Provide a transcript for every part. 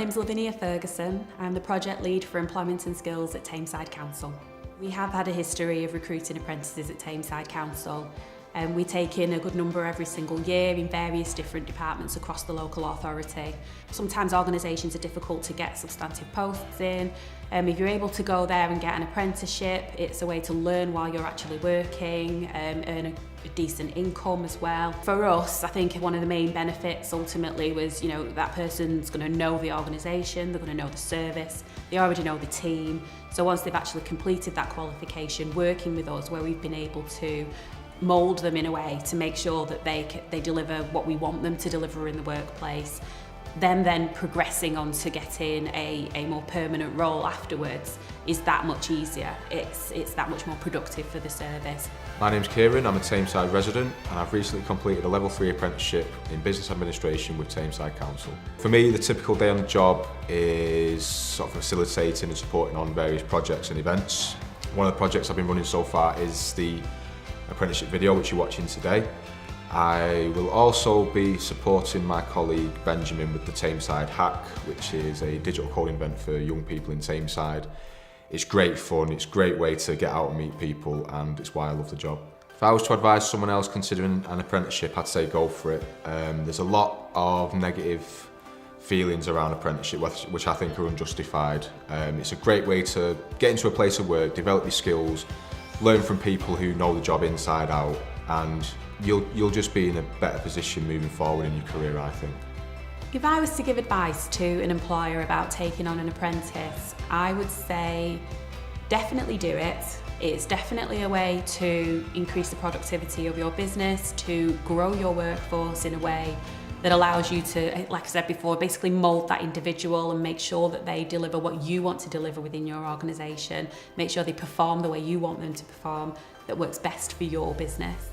name's Lavinia Ferguson. I'm the project lead for employment and skills at Tameside Council. We have had a history of recruiting apprentices at Tameside Council. We take in a good number every single year in various different departments across the local authority. Sometimes organisations are difficult to get substantive posts in. If you're able to go there and get an apprenticeship, it's a way to learn while you're actually working, earn a decent income as well. For us, I think one of the main benefits ultimately was, that person's going to know the organisation, they're going to know the service, they already know the team. So once they've actually completed that qualification, working with us, where we've been able to mould them in a way to make sure that they deliver what we want them to deliver in the workplace, then progressing on to getting a more permanent role afterwards is that much easier. It's that much more productive for the service. My name's Kieran, I'm a Tameside resident and I've recently completed a level 3 apprenticeship in business administration with Tameside Council. For me, the typical day on the job is sort of facilitating and supporting on various projects and events. One of the projects I've been running so far is the apprenticeship video which you're watching today. I will also be supporting my colleague Benjamin with the Tameside Hack, which is a digital coding event for young people in Tameside. It's great fun, it's a great way to get out and meet people, and it's why I love the job. If I was to advise someone else considering an apprenticeship, I'd say go for it. There's a lot of negative feelings around apprenticeship which I think are unjustified. It's a great way to get into a place of work, develop your skills, learn from people who know the job inside out, and you'll just be in a better position moving forward in your career, I think. If I was to give advice to an employer about taking on an apprentice, I would say definitely do it. It's definitely a way to increase the productivity of your business, to grow your workforce in a way that allows you to, like I said before, basically mould that individual and make sure that they deliver what you want to deliver within your organisation, make sure they perform the way you want them to perform, that works best for your business.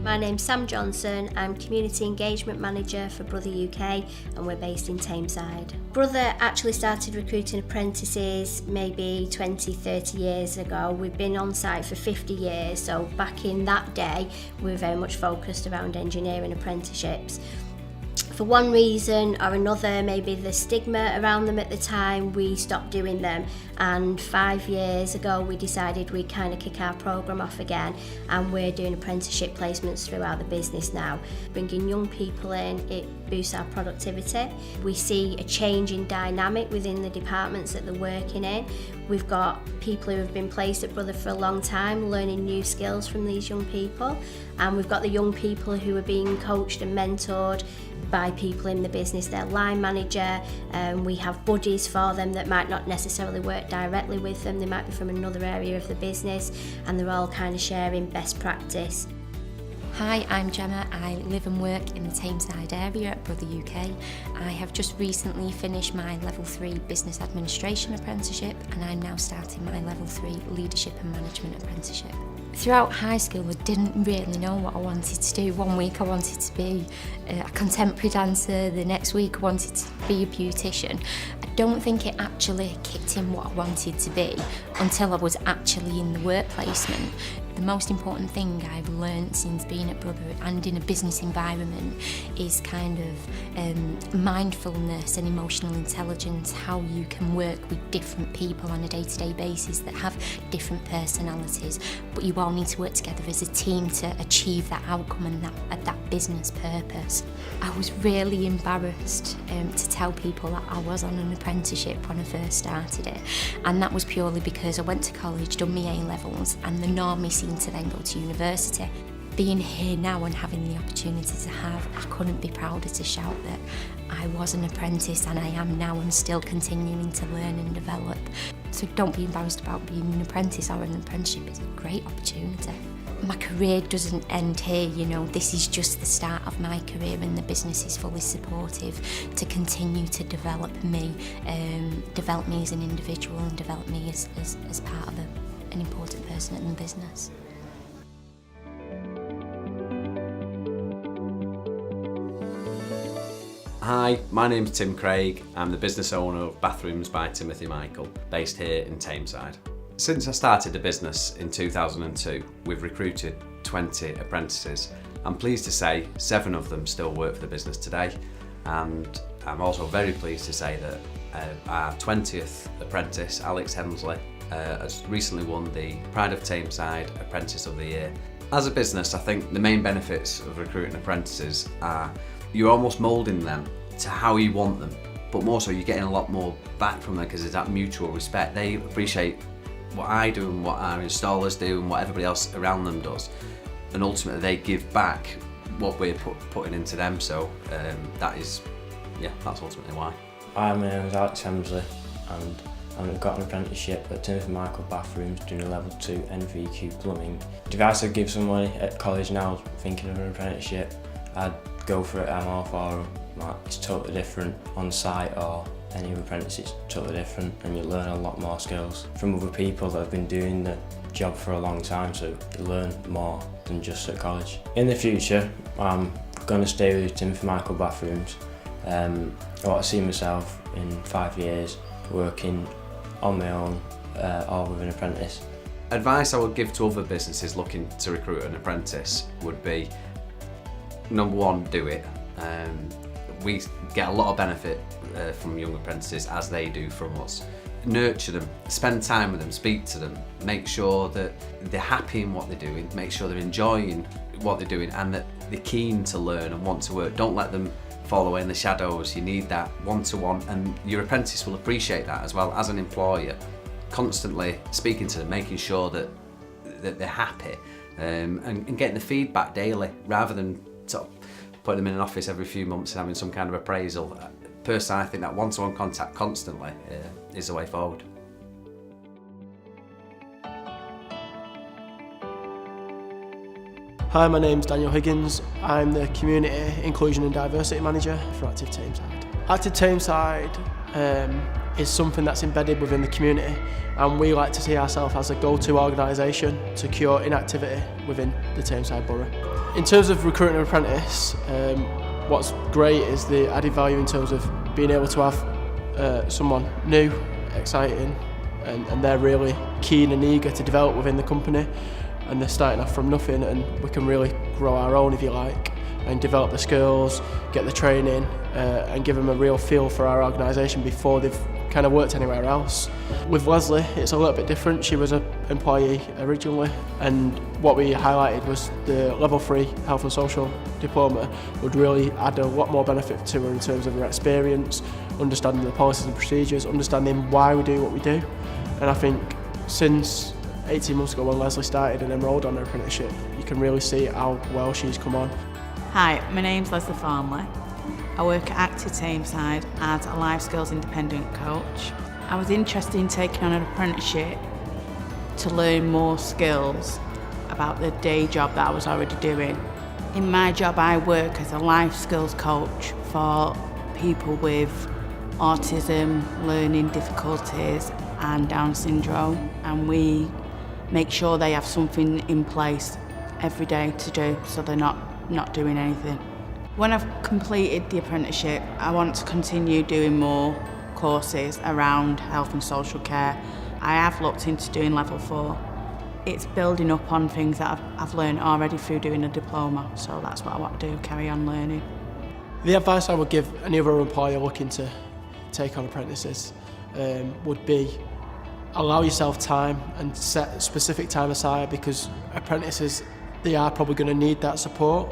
My name's Sam Johnson, I'm Community Engagement Manager for Brother UK and we're based in Tameside. Brother actually started recruiting apprentices maybe 20-30 years ago. We've been on site for 50 years, so back in that day we were very much focused around engineering apprenticeships. For one reason or another, maybe the stigma around them at the time, we stopped doing them, and 5 years ago we decided we'd kind of kick our programme off again, and we're doing apprenticeship placements throughout the business now. Bringing young people in, it boosts our productivity. We see a change in dynamic within the departments that they're working in. We've got people who have been placed at Brother for a long time learning new skills from these young people, and we've got the young people who are being coached and mentored by people in the business, their line manager. We have buddies for them that might not necessarily work directly with them, they might be from another area of the business, and they're all kind of sharing best practice. Hi, I'm Gemma. I live and work in the Tameside area at Brother UK. I have just recently finished my Level 3 Business Administration Apprenticeship, and I'm now starting my Level 3 Leadership and Management Apprenticeship. Throughout high school I didn't really know what I wanted to do. One week I wanted to be a contemporary dancer, the next week I wanted to be a beautician. I don't think it actually kicked in what I wanted to be until I was actually in the work placement. The most important thing I've learned since being at Brother and in a business environment is kind of mindfulness and emotional intelligence, how you can work with different people on a day-to-day basis that have different personalities, but you all need to work together as a team to achieve that outcome and that business purpose. I was really embarrassed to tell people that I was on an apprenticeship when I first started it, and that was purely because I went to college, done my A-levels, and the normie seemed to then go to university. Being here now and having the opportunity to I couldn't be prouder to shout that I was an apprentice, and I am now and still continuing to learn and develop. So don't be embarrassed about being an apprentice or an apprenticeship. It's a great opportunity. My career doesn't end here, this is just the start of my career, and the business is fully supportive to continue to develop me as an individual and develop me as part of an important person in the business. Hi, my name's Tim Craig. I'm the business owner of Bathrooms by Timothy Michael, based here in Tameside. Since I started the business in 2002, we've recruited 20 apprentices. I'm pleased to say 7 of them still work for the business today, and I'm also very pleased to say that our 20th apprentice, Alex Hemsley, has recently won the Pride of Tameside Apprentice of the Year. As a business, I think the main benefits of recruiting apprentices are you're almost moulding them to how you want them, but more so you're getting a lot more back from them because there's that mutual respect. They appreciate what I do and what our installers do and what everybody else around them does, and ultimately they give back what we're putting into them. So that's ultimately why. Hi, my name is Alex Hemsley and I've got an apprenticeship at Timothy Michael Bathrooms doing a level 2 NVQ plumbing. If I could give somebody at college now thinking of an apprenticeship, I'd go for it. I'm all for it. It's totally different on site or any other apprentice, it's totally different, and you learn a lot more skills from other people that have been doing the job for a long time, so you learn more than just at college. In the future, I'm going to stay with Timothy Michael Bathrooms. I want to see myself in 5 years working on my own or with an apprentice. Advice I would give to other businesses looking to recruit an apprentice would be, number one, do it. We get a lot of benefit from young apprentices as they do from us. Nurture them, spend time with them, speak to them, make sure that they're happy in what they're doing, make sure they're enjoying what they're doing and that they're keen to learn and want to work. Don't let them fall away in the shadows. You need that one-to-one, and your apprentice will appreciate that as well. As an employer, constantly speaking to them, making sure that they're happy, and getting the feedback daily rather than sort of putting them in an office every few months and having some kind of appraisal. Personally, I think that one-to-one contact constantly is the way forward. Hi, my name's Daniel Higgins. I'm the Community Inclusion and Diversity Manager for Active Tameside. Active Tameside is something that's embedded within the community, and we like to see ourselves as a go-to organisation to cure inactivity within the Tameside borough. In terms of recruiting an apprentice, what's great is the added value in terms of being able to have someone new, exciting, and they're really keen and eager to develop within the company, and they're starting off from nothing, and we can really grow our own, if you like, and develop the skills, get the training, and give them a real feel for our organisation before they've kind of worked anywhere else. With Leslie, it's a little bit different. She was an employee originally, and what we highlighted was the level 3 health and social diploma would really add a lot more benefit to her in terms of her experience, understanding the policies and procedures, understanding why we do what we do. And I think since 18 months ago when Leslie started and enrolled on her apprenticeship, you can really see how well she's come on. Hi, my name's Leslie Farmley. I work at Active Tameside as a life skills independent coach. I was interested in taking on an apprenticeship to learn more skills about the day job that I was already doing. In my job, I work as a life skills coach for people with autism, learning difficulties and Down syndrome, and we make sure they have something in place every day to do so they're not doing anything. When I've completed the apprenticeship, I want to continue doing more courses around health and social care. I have looked into doing level 4. It's building up on things that I've learned already through doing a diploma, so that's what I want to do, carry on learning. The advice I would give any other employer looking to take on apprentices would be allow yourself time and set specific time aside, because apprentices, they are probably going to need that support.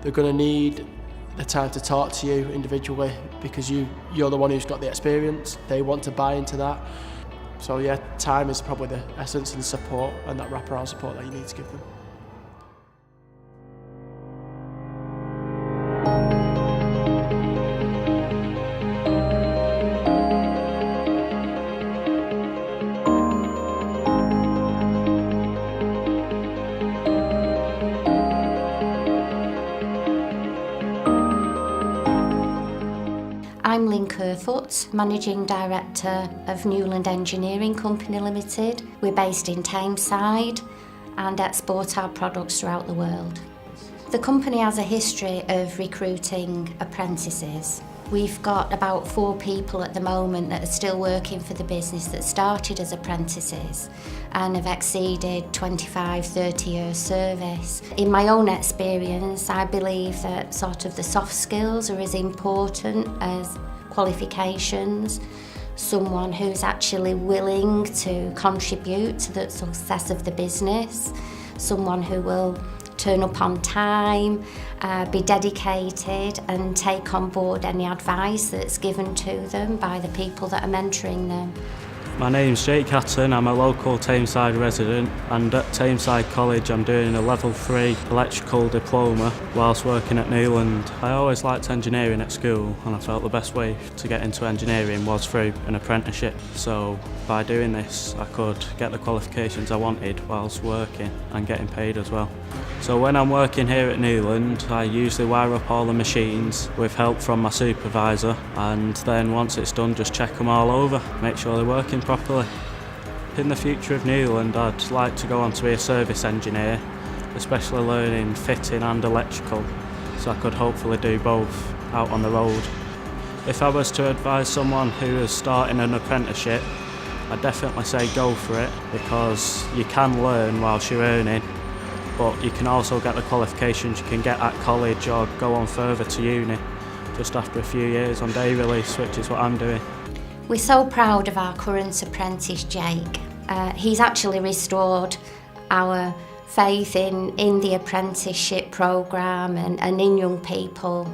They're going to need the time to talk to you individually because you're the one who's got the experience. They want to buy into that. So yeah, time is probably the essence and support and that wraparound support that you need to give them. I'm Lynn Kerfoot, Managing Director of Newland Engineering Company Limited. We're based in Tameside and export our products throughout the world. The company has a history of recruiting apprentices We've got about 4 people at the moment that are still working for the business that started as apprentices and have exceeded 25, 30 years service. In my own experience, I believe that sort of the soft skills are as important as qualifications. Someone who's actually willing to contribute to the success of the business, someone who will turn up on time, be dedicated and take on board any advice that's given to them by the people that are mentoring them. My name's Hudson, I'm a local Tameside resident, and at Tameside College I'm doing a level 3 electrical diploma whilst working at Newland. I always liked engineering at school and I felt the best way to get into engineering was through an apprenticeship. So by doing this I could get the qualifications I wanted whilst working and getting paid as well. So when I'm working here at Newland, I usually wire up all the machines with help from my supervisor, and then once it's done just check them all over, make sure they're working properly. In the future of Newland, I'd like to go on to be a service engineer, especially learning fitting and electrical, so I could hopefully do both out on the road. If I was to advise someone who is starting an apprenticeship, I'd definitely say go for it, because you can learn whilst you're earning, but you can also get the qualifications you can get at college or go on further to uni just after a few years on day release, which is what I'm doing. We're so proud of our current apprentice, Jake. He's actually restored our faith in the apprenticeship programme and in young people.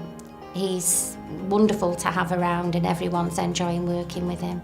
He's wonderful to have around and everyone's enjoying working with him.